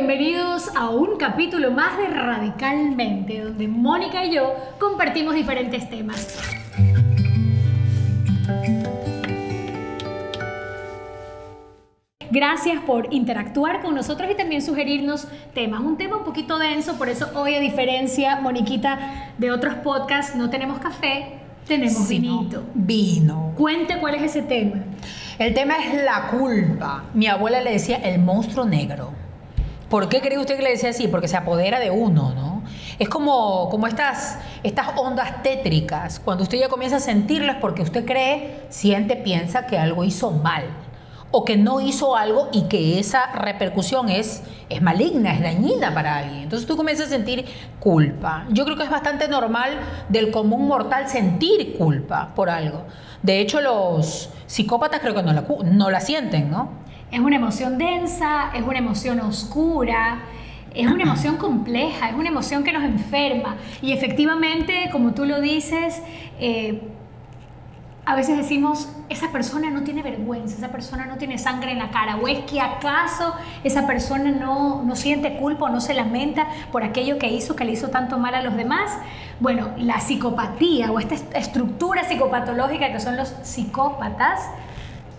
bienvenidos a un capítulo más de Radicalmente, donde Mónica y yo compartimos diferentes temas. Gracias por interactuar con nosotros y también sugerirnos temas. Un tema un poquito denso, por eso hoy, a diferencia, Moniquita, de otros podcasts, no tenemos café, tenemos vinito. Vino. Cuente cuál es ese tema. El tema es la culpa. Mi abuela le decía el monstruo negro. ¿Por qué cree usted que le decía así? Porque se apodera de uno, ¿no? Es como estas ondas tétricas. Cuando usted ya comienza a sentirlas porque usted cree, siente, piensa que algo hizo mal. O que no hizo algo y que esa repercusión es maligna, es dañina para alguien. Entonces tú comienzas a sentir culpa. Yo creo que es bastante normal del común mortal sentir culpa por algo. De hecho, los psicópatas creo que no la sienten, ¿no? Es una emoción densa, es una emoción oscura, es una emoción compleja, es una emoción que nos enferma. Y efectivamente, como tú lo dices, a veces decimos, esa persona no tiene vergüenza, esa persona no tiene sangre en la cara, o es que acaso esa persona no siente culpa o no se lamenta por aquello que le hizo tanto mal a los demás. Bueno, la psicopatía o esta estructura psicopatológica que son los psicópatas,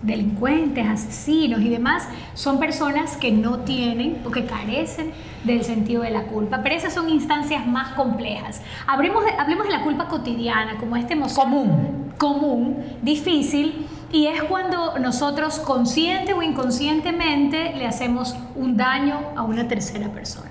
delincuentes, asesinos y demás, son personas que no tienen o que carecen del sentido de la culpa, pero esas son instancias más complejas. Hablemos de la culpa cotidiana, como esta emoción común, difícil, y es cuando nosotros consciente o inconscientemente le hacemos un daño a una tercera persona.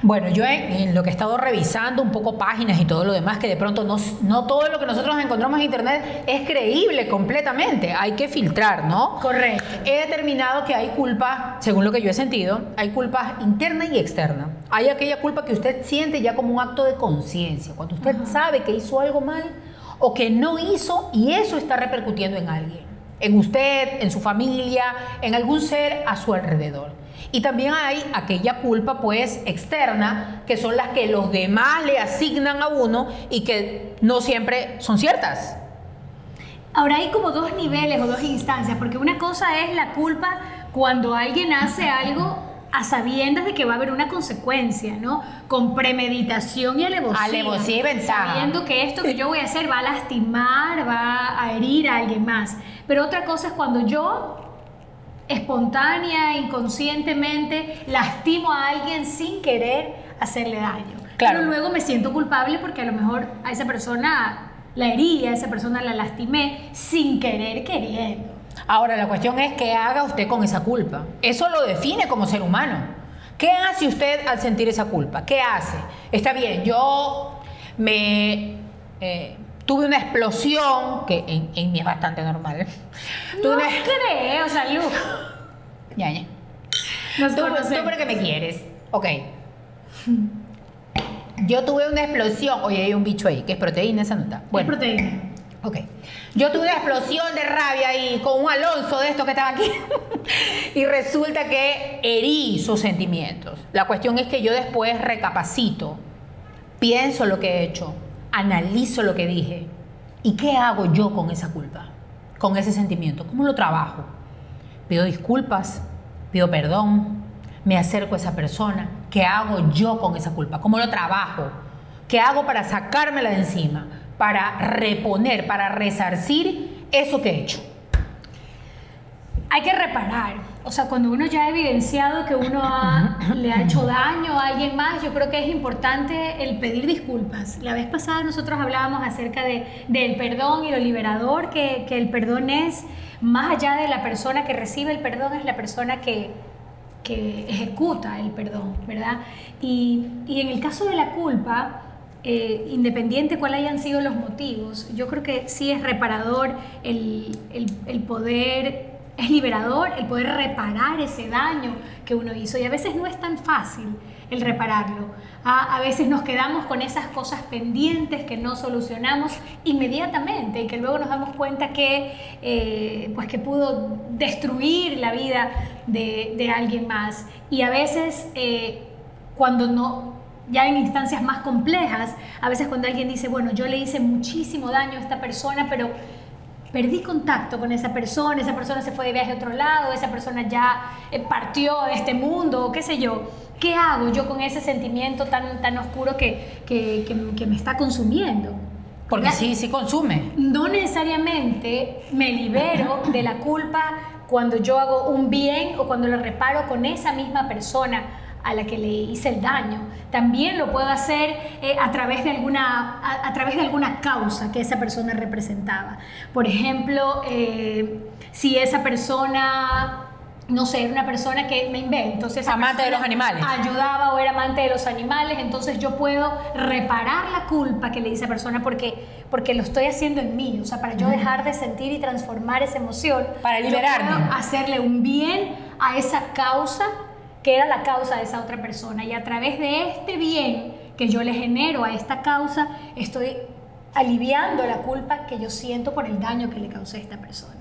Bueno, yo en lo que he estado revisando un poco páginas y todo lo demás, que de pronto no todo lo que nosotros encontramos en internet es creíble completamente, hay que filtrar, ¿no? Correcto. He determinado que hay culpa, según lo que yo he sentido, hay culpa interna y externa. Hay aquella culpa que usted siente ya como un acto de conciencia, cuando usted sabe que hizo algo mal o que no hizo y eso está repercutiendo en alguien, en usted, en su familia, en algún ser a su alrededor. Y también hay aquella culpa pues externa, que son las que los demás le asignan a uno y que no siempre son ciertas. Ahora hay como dos niveles o dos instancias, porque una cosa es la culpa cuando alguien hace algo a sabiendas de que va a haber una consecuencia, ¿no? Con premeditación y alevosía y ventaja. Sabiendo que esto que yo voy a hacer va a lastimar, va a herir a alguien más. Pero otra cosa es cuando yo espontánea, inconscientemente, lastimo a alguien sin querer hacerle daño. Claro. Pero luego me siento culpable porque a lo mejor a esa persona la herí, a esa persona la lastimé sin querer queriendo. Ahora, la cuestión es qué haga usted con esa culpa. Eso lo define como ser humano. ¿Qué hace usted al sentir esa culpa? ¿Qué hace? Está bien, yo tuve una explosión, que en mí es bastante normal. No creo, salud. Ya. Tú porque me quieres. Ok. Yo tuve una explosión. Oye, hay un bicho ahí, que es proteína esa nota. Bueno, es proteína. Ok. Yo tuve una explosión de rabia ahí con un Alonso de estos que estaba aquí. Y resulta que herí sus sentimientos. La cuestión es que yo después recapacito, pienso lo que he hecho, analizo lo que dije. ¿Y qué hago yo con esa culpa? Con ese sentimiento. ¿Cómo lo trabajo? Pido disculpas, pido perdón, me acerco a esa persona. ¿Qué hago yo con esa culpa? ¿Cómo lo trabajo? ¿Qué hago para sacármela de encima? Para reponer, para resarcir eso que he hecho. Hay que reparar. O sea, cuando uno ya ha evidenciado que uno le ha hecho daño a alguien más, yo creo que es importante el pedir disculpas. La vez pasada nosotros hablábamos acerca del perdón y lo liberador que el perdón es. Más allá de la persona que recibe el perdón, es la persona que ejecuta el perdón, ¿verdad? Y en el caso de la culpa, independiente cuáles hayan sido los motivos, yo creo que sí es reparador el poder... Es liberador el poder reparar ese daño que uno hizo y a veces no es tan fácil el repararlo. A veces nos quedamos con esas cosas pendientes que no solucionamos inmediatamente y que luego nos damos cuenta que pudo destruir la vida de alguien más. Y a veces cuando no... Ya en instancias más complejas, a veces cuando alguien dice, bueno, yo le hice muchísimo daño a esta persona, pero perdí contacto con esa persona se fue de viaje a otro lado, esa persona ya partió de este mundo, qué sé yo. ¿Qué hago yo con ese sentimiento tan oscuro que me está consumiendo? Porque sí consume. No necesariamente me libero de la culpa cuando yo hago un bien o cuando lo reparo con esa misma persona a la que le hice el daño. También lo puedo hacer a través de alguna causa que esa persona representaba. Por ejemplo, si esa persona, no sé, era una persona que me invento, si esa amante de los animales, ayudaba o era amante de los animales, entonces yo puedo reparar la culpa que le hice a esa persona porque lo estoy haciendo en mí, o sea, para yo dejar de sentir y transformar esa emoción, para liberarme, yo puedo hacerle un bien a esa causa que era la causa de esa otra persona, y a través de este bien que yo le genero a esta causa, estoy aliviando la culpa que yo siento por el daño que le causé a esta persona.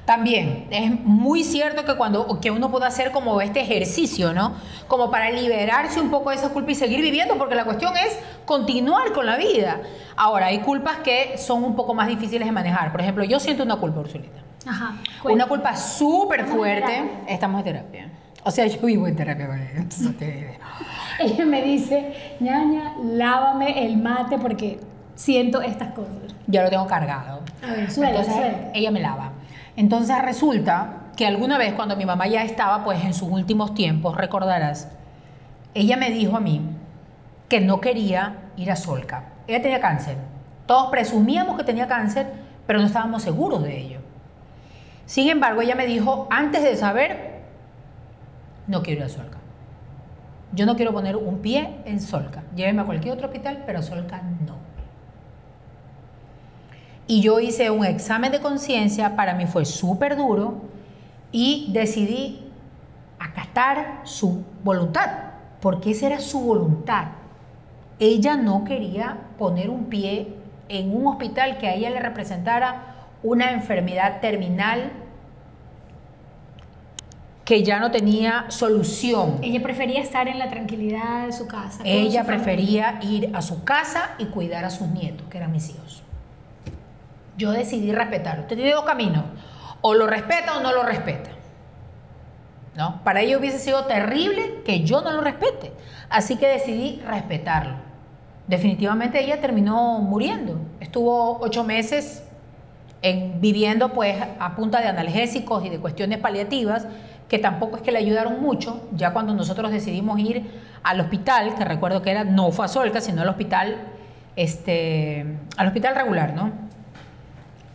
También es muy cierto que uno puede hacer como este ejercicio, ¿no? Como para liberarse un poco de esa culpa y seguir viviendo, porque la cuestión es continuar con la vida. Ahora, hay culpas que son un poco más difíciles de manejar. Por ejemplo, yo siento una culpa, Ursulita. Ajá. Una culpa súper fuerte. Estamos en terapia. O sea, yo vivo en terapia con ella. Ella me dice, ñaña, lávame el mate porque siento estas cosas. Yo lo tengo cargado. A ver, suelta. Ella me lava. Entonces resulta que alguna vez cuando mi mamá ya estaba pues en sus últimos tiempos, recordarás, ella me dijo a mí que no quería ir a Solca. Ella tenía cáncer. Todos presumíamos que tenía cáncer, pero no estábamos seguros de ello. Sin embargo, ella me dijo, antes de saber, no quiero ir a Solca. Yo no quiero poner un pie en Solca. Lléveme a cualquier otro hospital, pero a Solca no. Y yo hice un examen de conciencia, para mí fue súper duro, y decidí acatar su voluntad, porque esa era su voluntad. Ella no quería poner un pie en un hospital que a ella le representara una enfermedad terminal que ya no tenía solución. Ella prefería estar en la tranquilidad de su casa. Ella prefería ir a su casa y cuidar a sus nietos, que eran mis hijos. Yo decidí respetar. Usted tiene dos caminos. O lo respeta o no lo respeta. ¿No? Para ella hubiese sido terrible que yo no lo respete. Así que decidí respetarlo. Definitivamente ella terminó muriendo. Estuvo 8 meses viviendo pues a punta de analgésicos y de cuestiones paliativas que tampoco es que le ayudaron mucho. Ya cuando nosotros decidimos ir al hospital, que recuerdo que no fue a Solca, sino al hospital regular, ¿no?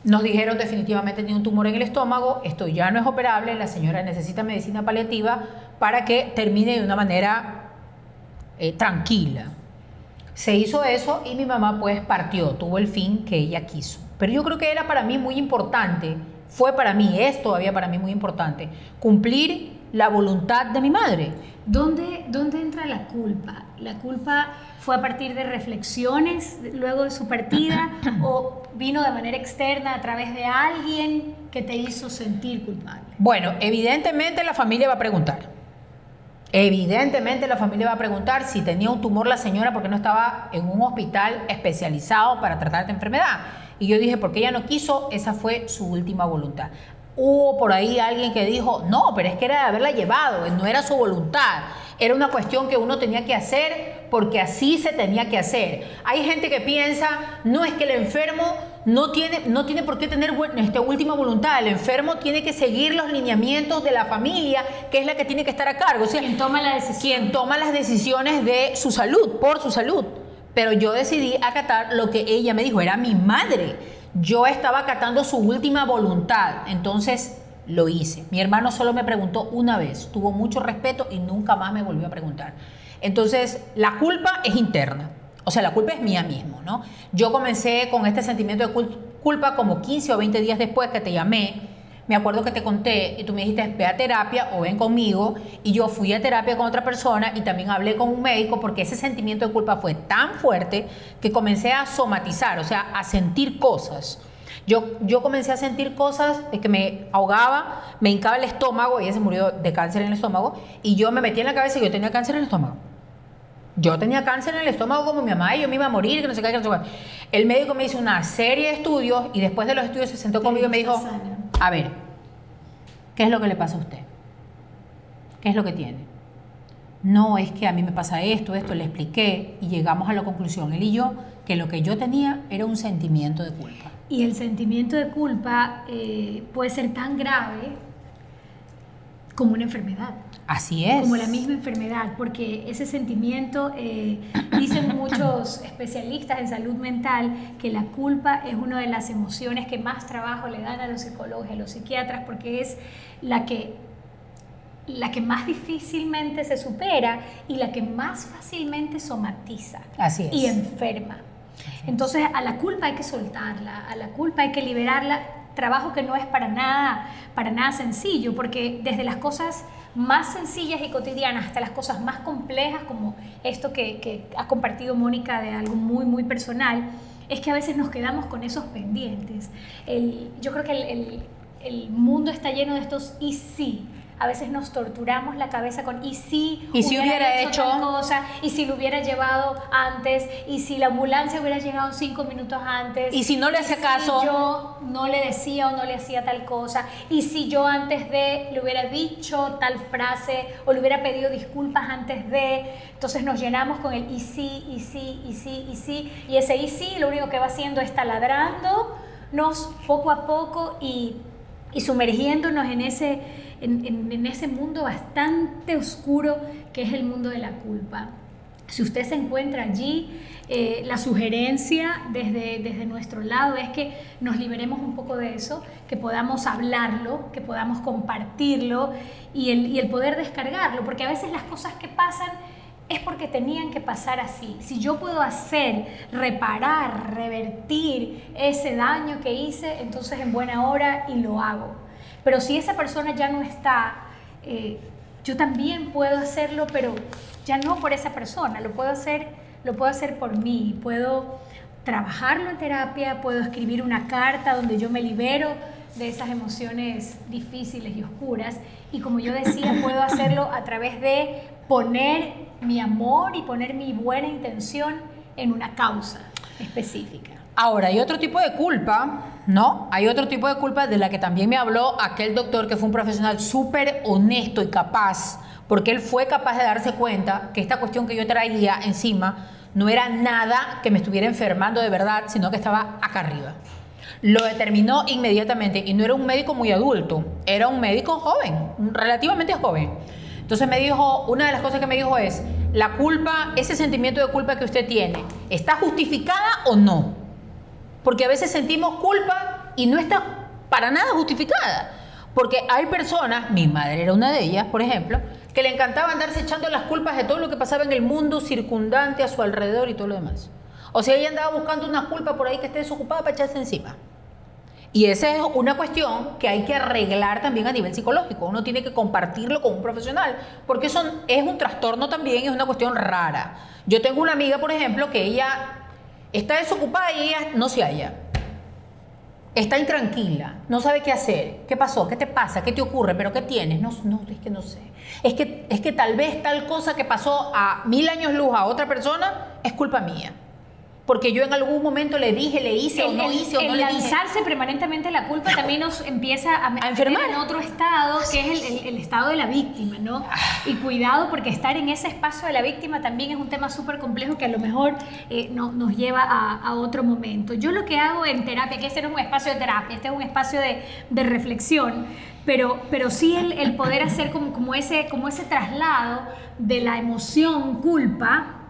Nos dijeron definitivamente tiene un tumor en el estómago, esto ya no es operable, la señora necesita medicina paliativa para que termine de una manera tranquila. Se hizo eso y mi mamá pues partió, tuvo el fin que ella quiso. Pero yo creo que era para mí muy importante, es todavía para mí muy importante, cumplir la voluntad de mi madre. ¿Dónde entra la culpa? ¿La culpa fue a partir de reflexiones luego de su partida o vino de manera externa a través de alguien que te hizo sentir culpable? Bueno, evidentemente la familia va a preguntar. Evidentemente la familia va a preguntar si tenía un tumor la señora porque no estaba en un hospital especializado para tratar esta enfermedad. Y yo dije, porque ella no quiso, esa fue su última voluntad. Hubo por ahí alguien que dijo, no, pero es que era de haberla llevado, no era su voluntad. Era una cuestión que uno tenía que hacer porque así se tenía que hacer. Hay gente que piensa, no, es que el enfermo no tiene por qué tener última voluntad. El enfermo tiene que seguir los lineamientos de la familia, que es la que tiene que estar a cargo. O sea, quien toma la decisión. Quien toma las decisiones de su salud, por su salud. Pero yo decidí acatar lo que ella me dijo, era mi madre. Yo estaba acatando su última voluntad, entonces lo hice. Mi hermano solo me preguntó una vez, tuvo mucho respeto y nunca más me volvió a preguntar. Entonces, la culpa es interna, o sea, la culpa es mía mismo, ¿no? Yo comencé con este sentimiento de culpa como 15 o 20 días después que te llamé. Me acuerdo que te conté y tú me dijiste, ve a terapia o ven conmigo, y yo fui a terapia con otra persona y también hablé con un médico porque ese sentimiento de culpa fue tan fuerte que comencé a somatizar, o sea, a sentir cosas. Yo comencé a sentir cosas de que me ahogaba, me hincaba el estómago, ella se murió de cáncer en el estómago, y yo me metí en la cabeza y yo tenía cáncer en el estómago. Yo tenía cáncer en el estómago como mi mamá y yo me iba a morir, que no sé qué, que no sé qué. El médico me hizo una serie de estudios y después de los estudios se sentó conmigo y me dijo, a ver, ¿qué es lo que le pasa a usted? ¿Qué es lo que tiene? No, es que a mí me pasa esto, le expliqué y llegamos a la conclusión, él y yo, que lo que yo tenía era un sentimiento de culpa. Y el sentimiento de culpa puede ser tan grave como una enfermedad. Así es. Como la misma enfermedad, porque ese sentimiento, dicen muchos especialistas en salud mental, que la culpa es una de las emociones que más trabajo le dan a los psicólogos y a los psiquiatras, porque es la que más difícilmente se supera y la que más fácilmente somatiza. Así es. Y enferma. Entonces a la culpa hay que soltarla, a la culpa hay que liberarla, trabajo que no es para nada sencillo, porque desde las cosas más sencillas y cotidianas hasta las cosas más complejas, como esto que ha compartido Mónica de algo muy, muy personal, es que a veces nos quedamos con esos pendientes. Yo creo que el mundo está lleno de estos y sí. A veces nos torturamos la cabeza con y si hubiera hecho tal cosa, y si lo hubiera llevado antes, y si la ambulancia hubiera llegado 5 minutos antes, y si no le hace caso, si yo no le decía o no le hacía tal cosa, y si yo antes de le hubiera dicho tal frase o le hubiera pedido disculpas antes de. Entonces nos llenamos con el y sí, y sí, y sí, y sí, y ese y sí lo único que va haciendo es taladrándonos poco a poco y sumergiéndonos en ese mundo bastante oscuro que es el mundo de la culpa. Si usted se encuentra allí, la sugerencia desde nuestro lado es que nos liberemos un poco de eso, que podamos hablarlo, que podamos compartirlo y el poder descargarlo, porque a veces las cosas que pasan es porque tenían que pasar así. Si yo puedo reparar, revertir ese daño que hice, entonces en buena hora y lo hago. Pero si esa persona ya no está, yo también puedo hacerlo, pero ya no por esa persona, lo puedo hacer por mí, puedo trabajarlo en terapia, puedo escribir una carta donde yo me libero de esas emociones difíciles y oscuras, y como yo decía, puedo hacerlo a través de poner mi amor y poner mi buena intención en una causa específica. Ahora, hay otro tipo de culpa, ¿no? Hay otro tipo de culpa de la que también me habló aquel doctor que fue un profesional súper honesto y capaz, porque él fue capaz de darse cuenta que esta cuestión que yo traía encima no era nada que me estuviera enfermando de verdad, sino que estaba acá arriba. Lo determinó inmediatamente y no era un médico muy adulto, era un médico joven, relativamente joven. Entonces me dijo, una de las cosas que me dijo es, la culpa, ese sentimiento de culpa que usted tiene, ¿está justificada o no? Porque a veces sentimos culpa y no está para nada justificada. Porque hay personas, mi madre era una de ellas, por ejemplo, que le encantaba andarse echando las culpas de todo lo que pasaba en el mundo circundante a su alrededor y todo lo demás. O sea, ella andaba buscando una culpa por ahí que esté desocupada para echarse encima. Y esa es una cuestión que hay que arreglar también a nivel psicológico. Uno tiene que compartirlo con un profesional, porque eso es un trastorno también, es una cuestión rara. Yo tengo una amiga, por ejemplo, que ella está desocupada y ella no se halla. Está intranquila, no sabe qué hacer. ¿Qué pasó? ¿Qué te pasa? ¿Qué te ocurre? ¿Pero qué tienes? No, es que no sé. Es que tal vez tal cosa que pasó a 1000 años luz a otra persona es culpa mía. Porque yo en algún momento le dije, le hice o no hice o no le dije. El lanzarse permanentemente la culpa también nos empieza a enfermar en otro estado, que es el estado de la víctima, ¿no? Y cuidado, porque estar en ese espacio de la víctima también es un tema súper complejo que a lo mejor nos lleva a otro momento. Yo lo que hago en terapia, que este no es un espacio de terapia, este es un espacio de reflexión, pero sí el poder hacer como ese traslado de la emoción culpa,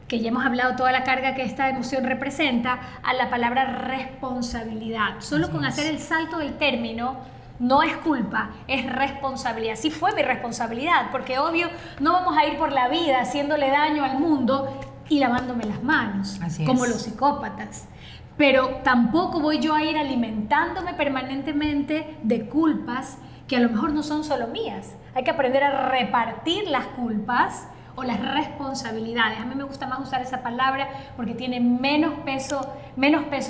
que ya hemos hablado toda la carga que esta emoción representa, a la palabra responsabilidad. Solo con hacer el salto del término, no es culpa, es responsabilidad. Sí fue mi responsabilidad, porque obvio no vamos a ir por la vida haciéndole daño al mundo y lavándome las manos, como los psicópatas. Pero tampoco voy yo a ir alimentándome permanentemente de culpas que a lo mejor no son solo mías. Hay que aprender a repartir las culpas o las responsabilidades. A mí me gusta más usar esa palabra porque tiene menos peso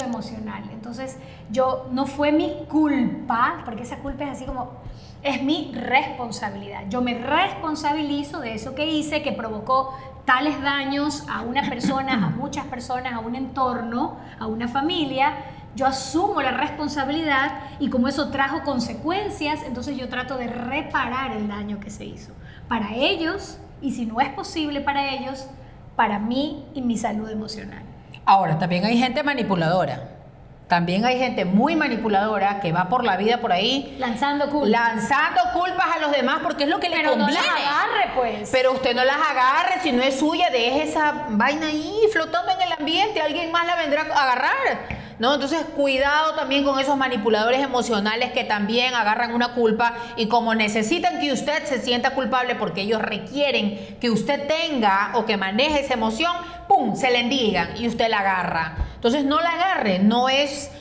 emocional. Entonces, no fue mi culpa, porque esa culpa es así como, es mi responsabilidad. Yo me responsabilizo de eso que hice, que provocó tales daños a una persona, a muchas personas, a un entorno, a una familia. Yo asumo la responsabilidad y como eso trajo consecuencias, entonces yo trato de reparar el daño que se hizo. Para ellos, y si no es posible para ellos, para mí y mi salud emocional. Ahora, también hay gente manipuladora. También hay gente muy manipuladora que va por la vida por ahí lanzando culpas. Lanzando culpas a los demás porque es lo que le conviene. Pero no las agarre, pues. Pero usted no las agarre, si no es suya, deje esa vaina ahí flotando en el ambiente, alguien más la vendrá a agarrar. ¿No? Entonces, cuidado también con esos manipuladores emocionales que también agarran una culpa y como necesitan que usted se sienta culpable porque ellos requieren que usted tenga o que maneje esa emoción, ¡pum!, se le endilgan y usted la agarra. Entonces, no la agarre, no es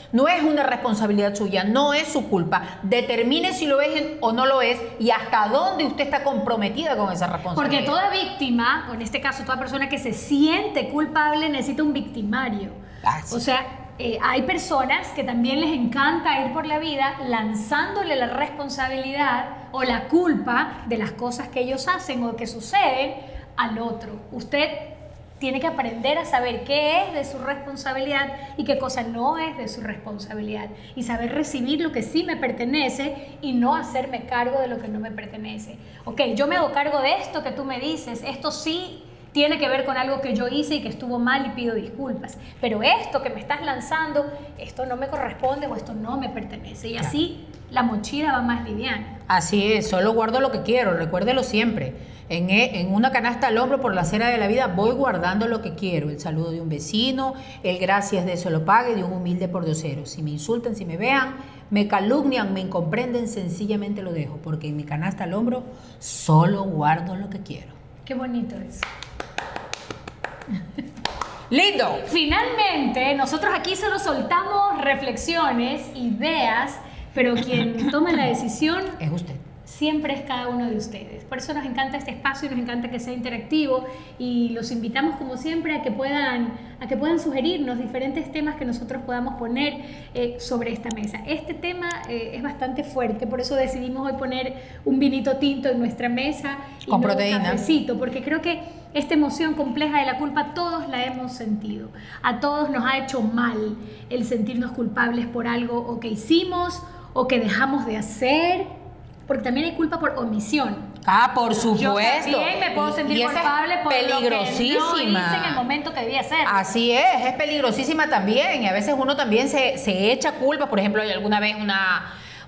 una responsabilidad suya, no es su culpa. Determine si lo es o no lo es y hasta dónde usted está comprometida con esa responsabilidad. Porque toda víctima, o en este caso toda persona que se siente culpable, necesita un victimario. Sí. O sea, hay personas que también les encanta ir por la vida lanzándole la responsabilidad o la culpa de las cosas que ellos hacen o que suceden al otro. Usted tiene que aprender a saber qué es de su responsabilidad y qué cosa no es de su responsabilidad. Y saber recibir lo que sí me pertenece y no hacerme cargo de lo que no me pertenece. Ok, yo me hago cargo de esto que tú me dices, esto sí tiene que ver con algo que yo hice y que estuvo mal y pido disculpas. Pero esto que me estás lanzando, esto no me corresponde o esto no me pertenece. Y así la mochila va más liviana. Así es, solo guardo lo que quiero, recuérdelo siempre. En una canasta al hombro por la acera de la vida voy guardando lo que quiero. El saludo de un vecino, el gracias de eso lo pague de un humilde pordiosero. Si me insultan, si me vean, me calumnian, me incomprenden, sencillamente lo dejo. Porque en mi canasta al hombro solo guardo lo que quiero. Qué bonito es. ¡Lindo! Finalmente, nosotros aquí solo soltamos reflexiones, ideas, pero quien toma la decisión es usted. Siempre es cada uno de ustedes. Por eso nos encanta este espacio y nos encanta que sea interactivo y los invitamos como siempre a que puedan sugerirnos diferentes temas que nosotros podamos poner sobre esta mesa. Este tema es bastante fuerte, por eso decidimos hoy poner un vinito tinto en nuestra mesa y con no proteína. Un cafecito, porque creo que esta emoción compleja de la culpa todos la hemos sentido. A todos nos ha hecho mal el sentirnos culpables por algo o que hicimos o que dejamos de hacer. Porque también hay culpa por omisión. Ah, por supuesto. Yo también me puedo sentir culpable por lo que no hice en el momento que debía hacer. Así es peligrosísima también. Y a veces uno también se echa culpa. Por ejemplo, alguna vez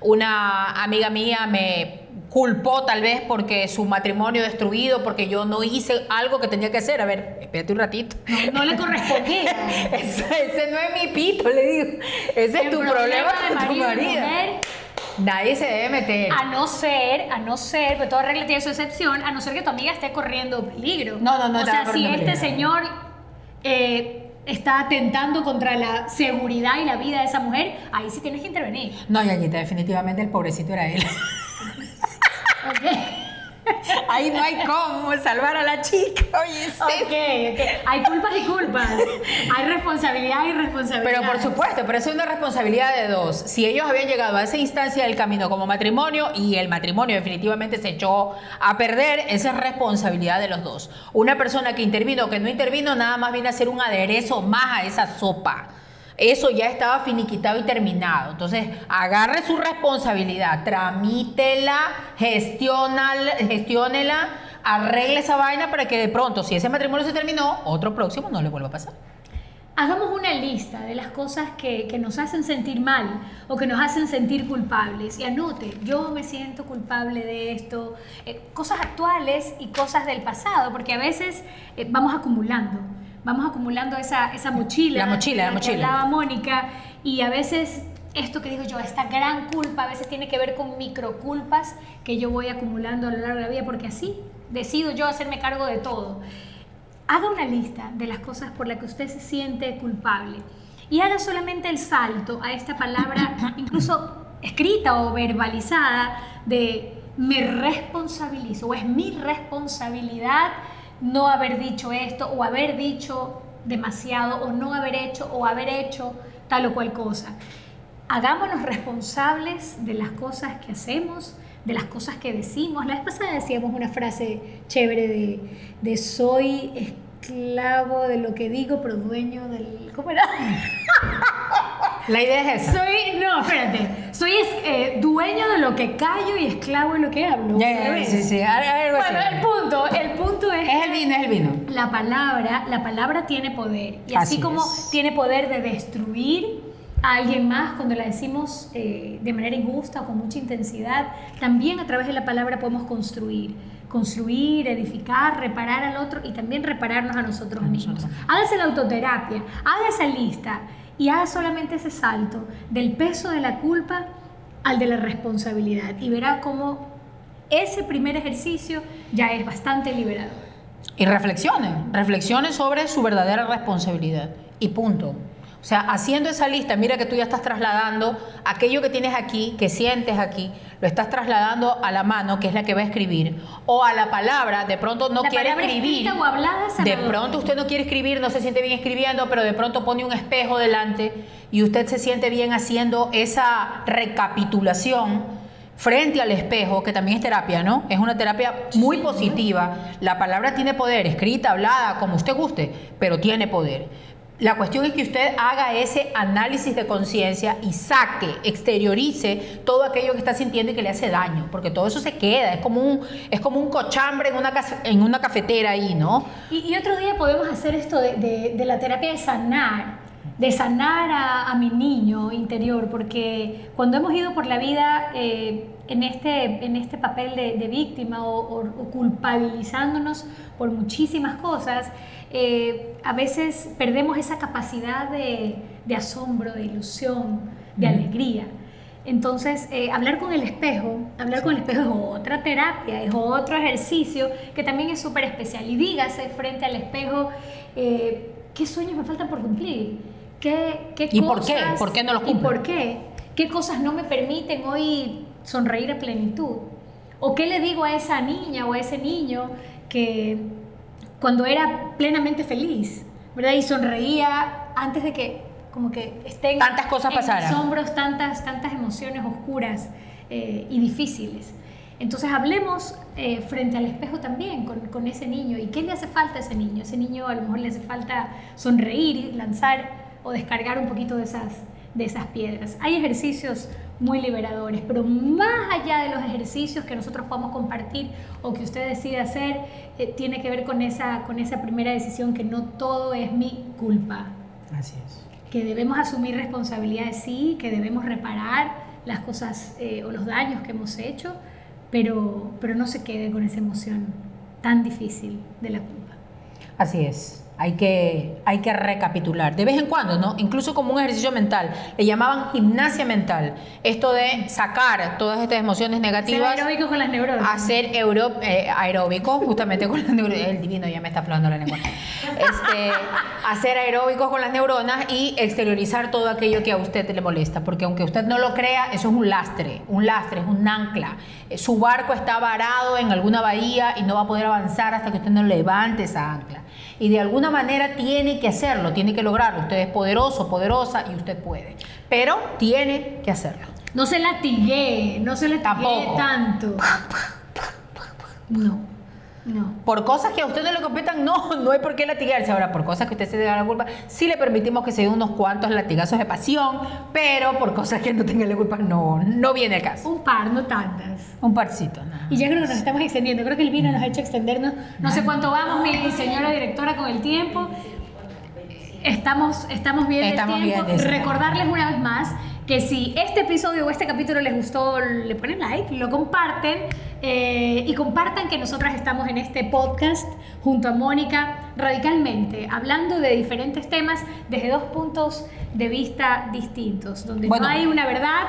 una amiga mía me culpó tal vez porque su matrimonio destruido, porque yo no hice algo que tenía que hacer. A ver, espérate un ratito. No le correspondía. ese no es mi pito, le digo. Ese es tu problema con tu marido. Nadie se debe meter. A no ser, porque toda regla tiene su excepción, a no ser que tu amiga esté corriendo peligro. No. O sea, si este señor está atentando contra la seguridad y la vida de esa mujer, ahí sí tienes que intervenir. No, Yañita, definitivamente el pobrecito era él. Okay. Ahí no hay cómo salvar a la chica. Oye, sí. Okay. Hay culpas y culpas. Hay responsabilidad y responsabilidad. Pero por supuesto, pero es una responsabilidad de dos. Si ellos habían llegado a esa instancia del camino como matrimonio y el matrimonio definitivamente se echó a perder, esa es responsabilidad de los dos. Una persona que intervino o que no intervino nada más viene a ser un aderezo más a esa sopa. Eso ya estaba finiquitado y terminado. Entonces, agarre su responsabilidad, tramítela, gestiónela, arregle esa vaina para que de pronto, si ese matrimonio se terminó, otro próximo no le vuelva a pasar. Hagamos una lista de las cosas que nos hacen sentir mal o que nos hacen sentir culpables y anote, yo me siento culpable de esto, cosas actuales y cosas del pasado, porque a veces vamos acumulando esa mochila. La mochila. Hablaba Mónica, y a veces esto que digo yo, esta gran culpa, a veces tiene que ver con microculpas que yo voy acumulando a lo largo de la vida, porque así decido yo hacerme cargo de todo. Haga una lista de las cosas por las que usted se siente culpable y haga solamente el salto a esta palabra, incluso escrita o verbalizada, de me responsabilizo o es mi responsabilidad no haber dicho esto o haber dicho demasiado o no haber hecho o haber hecho tal o cual cosa. Hagámonos responsables de las cosas que hacemos, de las cosas que decimos. La vez pasada decíamos una frase chévere de soy esclavo de lo que digo, pero dueño del... ¿Cómo era? La idea es esa. Soy dueño de lo que callo y esclavo de lo que hablo. Sí. Algo así. Bueno, el punto es... Es el vino. La palabra tiene poder. Y así como tiene poder de destruir a alguien más cuando la decimos de manera injusta o con mucha intensidad, también a través de la palabra podemos construir, edificar, reparar al otro y también repararnos a nosotros mismos. Hágase la autoterapia, haga esa lista y haga solamente ese salto del peso de la culpa al de la responsabilidad y verá cómo ese primer ejercicio ya es bastante liberador. Y reflexione sobre su verdadera responsabilidad y punto. O sea, haciendo esa lista, mira que tú ya estás trasladando aquello que tienes aquí, que sientes aquí, lo estás trasladando a la mano, que es la que va a escribir, o a la palabra, de pronto no quiere escribir. O hablada, de pronto usted no quiere escribir, no se siente bien escribiendo, pero de pronto pone un espejo delante y usted se siente bien haciendo esa recapitulación frente al espejo, que también es terapia, ¿no? Es una terapia muy positiva. La palabra tiene poder, escrita, hablada, como usted guste, pero tiene poder. La cuestión es que usted haga ese análisis de conciencia y saque, exteriorice todo aquello que está sintiendo y que le hace daño, porque todo eso se queda, es como un cochambre en una cafetera ahí, ¿no? Y otro día podemos hacer esto de la terapia de sanar a mi niño interior, porque cuando hemos ido por la vida en este papel de víctima o culpabilizándonos por muchísimas cosas, a veces perdemos esa capacidad de asombro, de ilusión, de alegría. Entonces, hablar con el espejo es otra terapia, es otro ejercicio que también es súper especial. Y dígase frente al espejo, ¿qué sueños me faltan por cumplir? ¿Qué ¿Y cosas, por qué? ¿Por qué no los cumplo? ¿Y por qué? ¿Qué cosas no me permiten hoy sonreír a plenitud? ¿O qué le digo a esa niña o a ese niño que cuando era plenamente feliz, ¿verdad? Y sonreía antes de que como que estén tantas cosas pasaran en mis hombros, tantas emociones oscuras y difíciles. Entonces hablemos frente al espejo también con ese niño. ¿Y qué le hace falta a ese niño? Ese niño a lo mejor le hace falta sonreír, lanzar o descargar un poquito de esas piedras. Hay ejercicios muy liberadores, pero más allá de los ejercicios que nosotros podamos compartir o que usted decide hacer, tiene que ver con esa primera decisión, que no todo es mi culpa. Así es. Que debemos asumir responsabilidades, sí, que debemos reparar las cosas o los daños que hemos hecho, pero no se quede con esa emoción tan difícil de la culpa. Así es. Hay que recapitular de vez en cuando, ¿no? Incluso como un ejercicio mental. Le llamaban gimnasia mental. Esto de sacar todas estas emociones negativas. Hacer aeróbico con las neuronas. Hacer aeróbico, justamente con las neuronas. El divino ya me está flojando la lengua. Hacer aeróbicos con las neuronas y exteriorizar todo aquello que a usted le molesta. Porque aunque usted no lo crea, eso es un lastre, es un ancla. Su barco está varado en alguna bahía y no va a poder avanzar hasta que usted no levante esa ancla. Y de alguna manera tiene que hacerlo, tiene que lograrlo. Usted es poderoso, poderosa y usted puede. Pero tiene que hacerlo. No se latiguee Tampoco. tanto. No. Por cosas que a usted no le competan, no hay por qué latigarse. Ahora, por cosas que usted se dé la culpa, sí le permitimos que se dé unos cuantos latigazos de pasión, pero por cosas que no tenga la culpa, no viene el caso. Un par, no tantas. Un parcito, ¿no? Y ya creo que nos estamos extendiendo. Creo que el vino nos ha hecho extendernos. No sé cuánto vamos, mi señora directora, con el tiempo. Estamos bien del tiempo. Recordarles una vez más que si este episodio o este capítulo les gustó, le ponen like, lo comparten y compartan que nosotras estamos en este podcast junto a Mónica radicalmente, hablando de diferentes temas desde dos puntos de vista distintos, donde no hay una verdad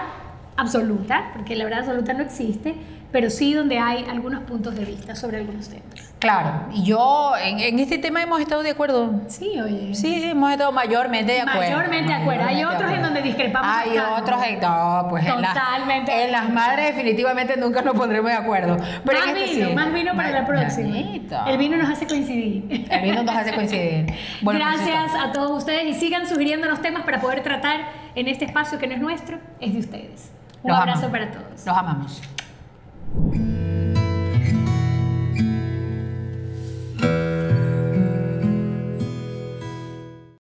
absoluta, porque la verdad absoluta no existe, pero sí donde hay algunos puntos de vista sobre algunos temas. Claro, y yo en este tema hemos estado de acuerdo. Sí, oye. Sí, hemos estado mayormente de acuerdo. Mayormente de acuerdo. Hay otros en donde discrepamos. Hay otros en no, pues totalmente. En las madres definitivamente nunca nos pondremos de acuerdo. Pero más vino, sí. Más vino para la próxima. El vino nos hace coincidir. El vino nos hace coincidir. Bueno, gracias a todos ustedes y sigan sugiriéndonos temas para poder tratar en este espacio que no es nuestro, es de ustedes. Un abrazo para todos. Los amamos.